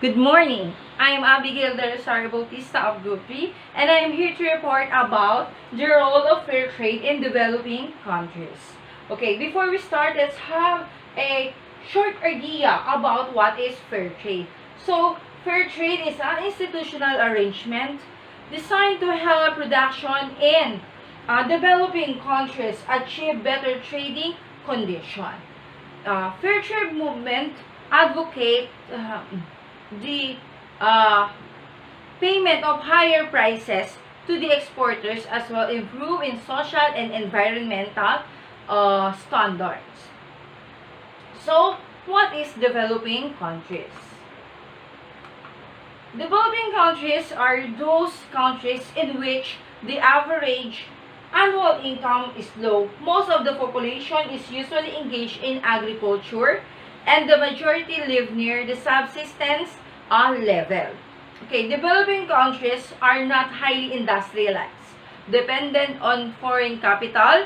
Good morning. I am Abigail de Rosario Bautista of Group 3, and I am here to report about the role of fair trade in developing countries. Okay, before we start, let's have a short idea about what is fair trade. So, fair trade is an institutional arrangement designed to help production in developing countries achieve better trading conditions. Fair trade movement advocate the uh, payment of higher prices to the exporters as well improve in social and environmental standards. So, what is developing countries? Developing countries are those countries in which the average annual income is low. Most of the population is usually engaged in agriculture and the majority live near the subsistence level. Okay, developing countries are not highly industrialized, dependent on foreign capital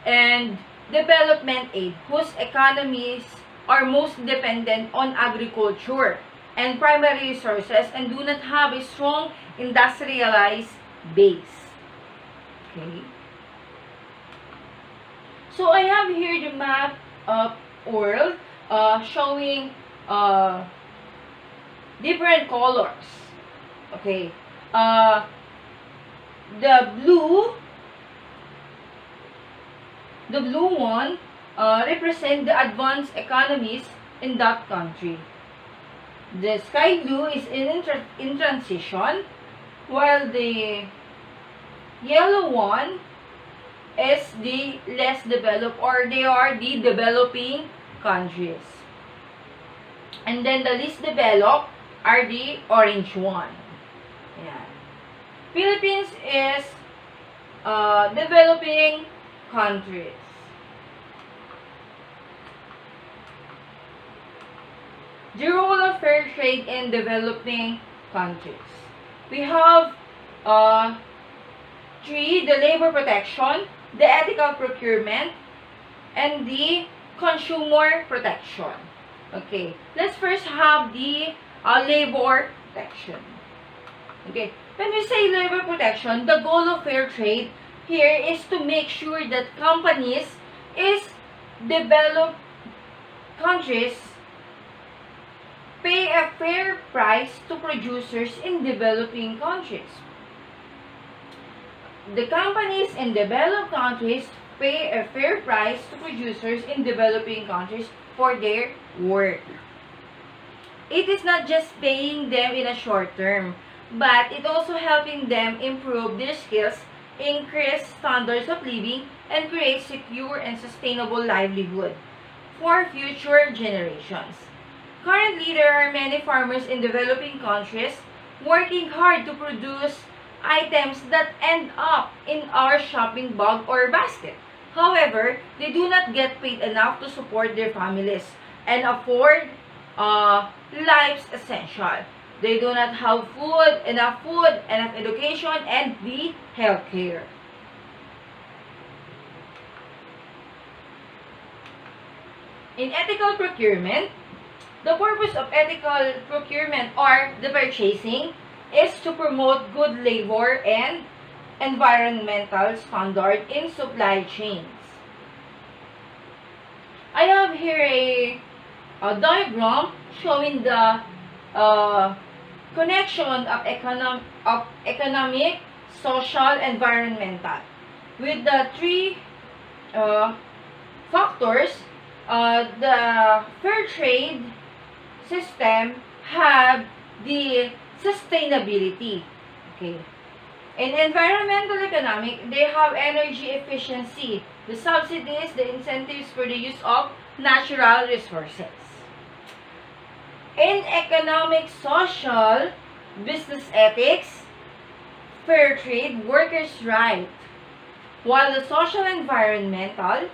and development aid, whose economies are most dependent on agriculture and primary resources and do not have a strong industrialized base. Okay. So I have here the map of world showing different colors. Okay. The blue one represent the advanced economies in that country. The sky blue is in transition, while the yellow one is the less developed, or they are the developing countries. And then the least developed are the orange one. Yeah. Philippines is developing countries. The role of fair trade in developing countries. We have three: the labor protection, the ethical procurement, and the consumer protection. Okay, let's first have the labor protection. Okay, when we say labor protection, the goal of fair trade here is to make sure that companies is developed countries pay a fair price to producers in developing countries. The companies in developed countries pay a fair price to producers in developing countries for their work. It is not just paying them in a short term, but it also helping them improve their skills, increase standards of living, and create secure and sustainable livelihood for future generations. Currently, there are many farmers in developing countries working hard to produce items that end up in our shopping bag or basket. However, they do not get paid enough to support their families and afford life's essential. They do not have food, enough education, and the healthcare. In ethical procurement, the purpose of ethical procurement or the purchasing is to promote good labor and environmental standard in supply chains. I have here a diagram showing the connection of economic, social, environmental. With the three factors, the fair trade system have the sustainability. Okay. In environmental economic, they have energy efficiency, the subsidies, the incentives for the use of natural resources. In economic, social, business ethics, fair trade, workers' right. While the social environmental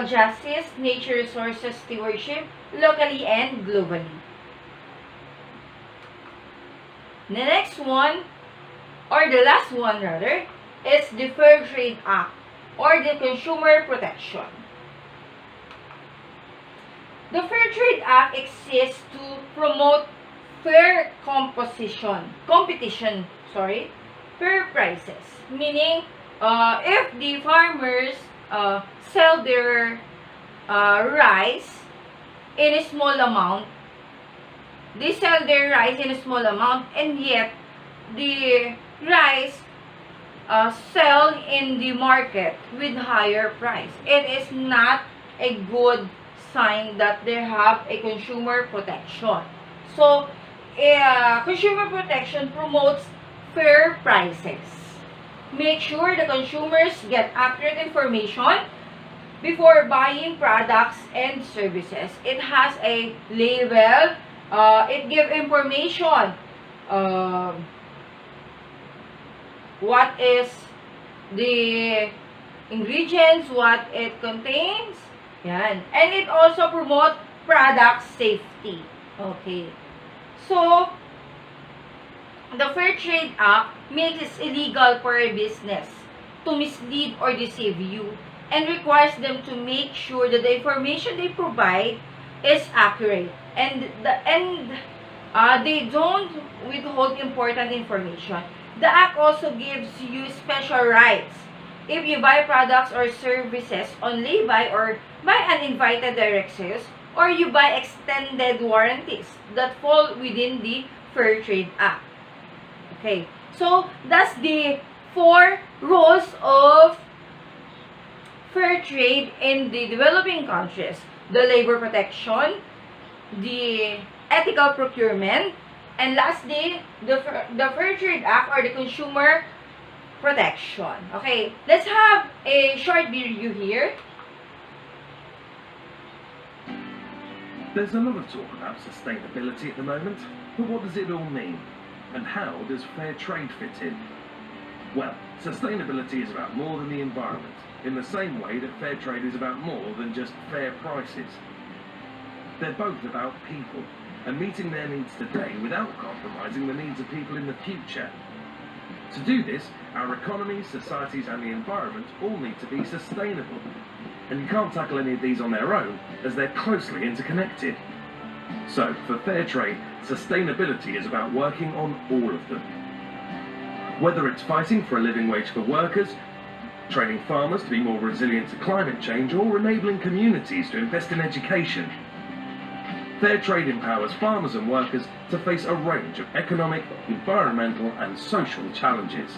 justice, nature resources stewardship, locally and globally. The next one, or the last one rather, is the Fair Trade Act, or the Consumer Protection. The Fair Trade Act exists to promote fair competition, fair prices. Meaning, if the farmers sell their rice in a small amount, they sell their rice in a small amount, and yet the rice sell in the market with higher price. It is not a good sign that they have a consumer protection. So, consumer protection promotes fair prices. Make sure the consumers get accurate information before buying products and services. It has a label. It gives information. What is the ingredients, what it contains. Yan. And it also promotes product safety. Okay. So, the Fair Trade Act makes it illegal for a business to mislead or deceive you and requires them to make sure that the information they provide is accurate. And they don't withhold important information. The Act also gives you special rights if you buy products or services on lay-by or by uninvited direct sales, or you buy extended warranties that fall within the Fair Trade Act. Okay, so that's the 4 rules of fair trade in the developing countries: the labor protection, the ethical procurement, and lastly, the Fair Trade Act or the consumer protection. Okay, let's have a short review here. There's a lot of talk about sustainability at the moment, but what does it all mean? And how does fair trade fit in? Well, sustainability is about more than the environment, in the same way that fair trade is about more than just fair prices. They're both about people, and meeting their needs today without compromising the needs of people in the future. To do this, our economies, societies and the environment all need to be sustainable. And you can't tackle any of these on their own, as they're closely interconnected. So, for fair trade, sustainability is about working on all of them. Whether it's fighting for a living wage for workers, training farmers to be more resilient to climate change, or enabling communities to invest in education, fair trade empowers farmers and workers to face a range of economic, environmental and social challenges.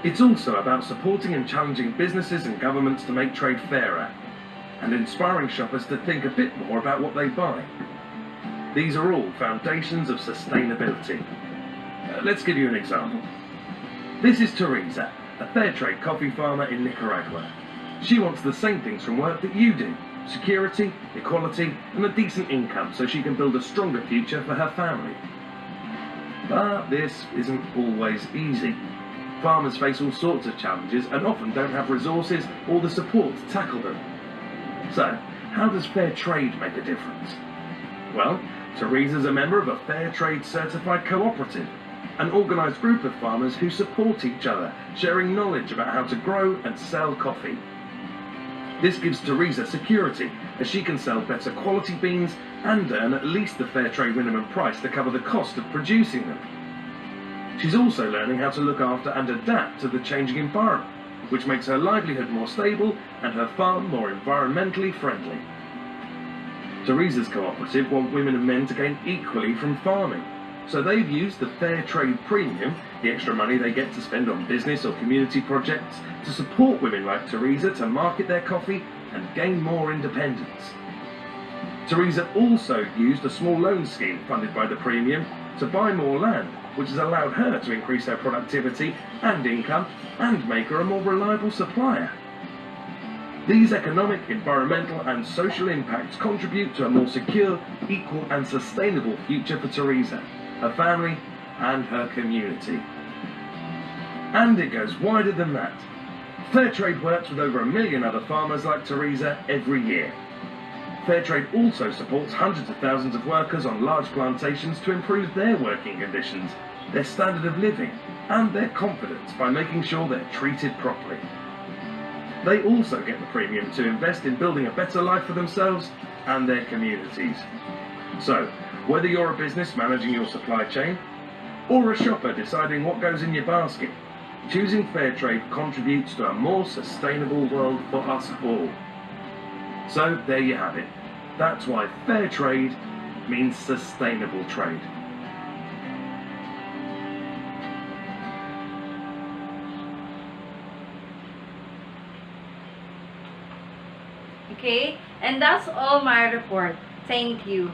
It's also about supporting and challenging businesses and governments to make trade fairer, and inspiring shoppers to think a bit more about what they buy. These are all foundations of sustainability. Let's give you an example. This is Teresa, a fair trade coffee farmer in Nicaragua. She wants the same things from work that you do: security, equality, and a decent income so she can build a stronger future for her family. But this isn't always easy. Farmers face all sorts of challenges and often don't have resources or the support to tackle them. So, how does fair trade make a difference? Well, Teresa's a member of a fair trade certified cooperative, an organised group of farmers who support each other, sharing knowledge about how to grow and sell coffee. This gives Teresa security, as she can sell better quality beans and earn at least the fair trade minimum price to cover the cost of producing them. She's also learning how to look after and adapt to the changing environment, which makes her livelihood more stable and her farm more environmentally friendly. Teresa's cooperative want women and men to gain equally from farming, so they've used the Fair Trade Premium, the extra money they get to spend on business or community projects, to support women like Teresa to market their coffee and gain more independence. Teresa also used a small loan scheme funded by the Premium to buy more land, which has allowed her to increase her productivity and income and make her a more reliable supplier. These economic, environmental and social impacts contribute to a more secure, equal and sustainable future for Teresa, her family and her community. And it goes wider than that. Fair Trade works with over 1 million other farmers like Teresa every year. Fair Trade also supports hundreds of thousands of workers on large plantations to improve their working conditions, their standard of living and their confidence by making sure they're treated properly. They also get the premium to invest in building a better life for themselves and their communities. So, whether you're a business managing your supply chain or a shopper deciding what goes in your basket, choosing fair trade contributes to a more sustainable world for us all. So, there you have it. That's why fair trade means sustainable trade. Okay? And that's all my report. Thank you.